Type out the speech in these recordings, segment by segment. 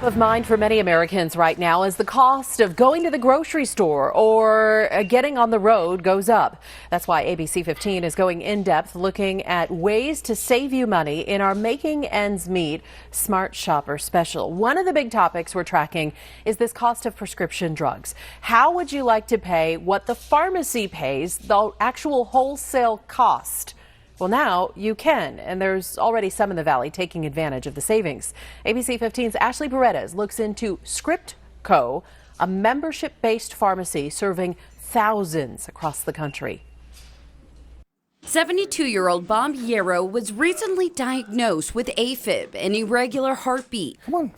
Top of mind for many Americans right now as the cost of going to the grocery store or getting on the road goes up. That's why ABC 15 is going in depth looking at ways to save you money in our Making Ends Meet Smart Shopper special. One of the big topics we're tracking is this cost of prescription drugs. How would you like to pay what the pharmacy pays, the actual wholesale cost? Well, now you can, and there's already some in the Valley taking advantage of the savings. ABC 15's Ashley Paredes looks into Scriptco, a membership-based pharmacy serving thousands across the country. 72-year-old Bob Yarrow was recently diagnosed with AFib, an irregular heartbeat. Come on.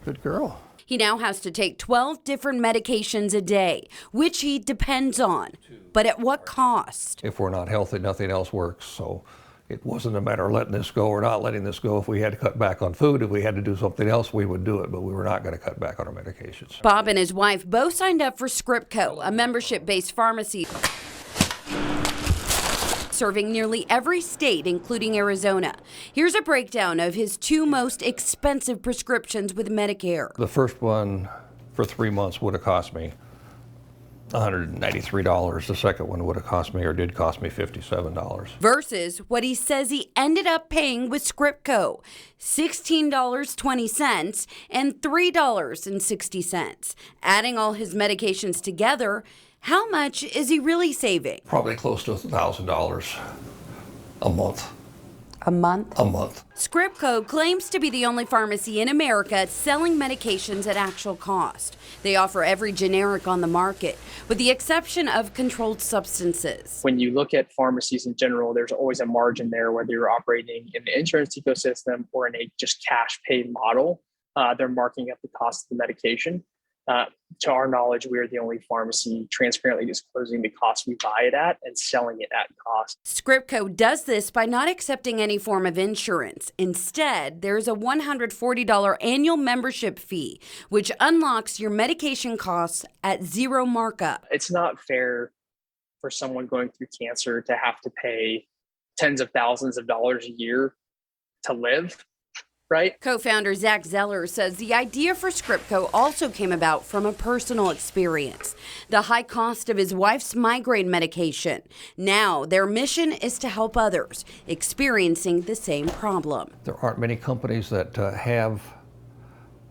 Good girl. He now has to take 12 different medications a day, which he depends on. But at what cost? If we're not healthy, nothing else works. So it wasn't a matter of letting this go or not letting this go. If we had to cut back on food, if we had to do something else, we would do it. But we were not going to cut back on our medications. Bob and his wife both signed up for Scriptco, a membership-based pharmacy serving nearly every state, including Arizona. Here's a breakdown of his two most expensive prescriptions with Medicare. The first one for 3 months would have cost me $193. The second one would have cost me, or did cost me, $57. Versus what he says he ended up paying with Scriptco, $16.20 and $3.60. Adding all his medications together, how much is he really saving? Probably close to $1,000 a month. A month? A month. Scriptco claims to be the only pharmacy in America selling medications at actual cost. They offer every generic on the market, with the exception of controlled substances. When you look at pharmacies in general, there's always a margin there, whether you're operating in the insurance ecosystem or in a just cash pay model. They're marking up the cost of the medication. To our knowledge, we are the only pharmacy transparently disclosing the cost we buy it at and selling it at cost. Scriptco does this by not accepting any form of insurance. Instead, there's a $140 annual membership fee, which unlocks your medication costs at zero markup. It's not fair for someone going through cancer to have to pay tens of thousands of dollars a year to live. Right? Co-founder Zach Zeller says the idea for Scriptco also came about from a personal experience, the high cost of his wife's migraine medication. Now their mission is to help others experiencing the same problem. There aren't many companies that have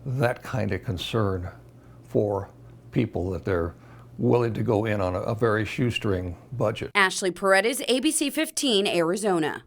that kind of concern for people, that they're willing to go in on a very shoestring budget. Ashley Paredes, ABC 15, Arizona.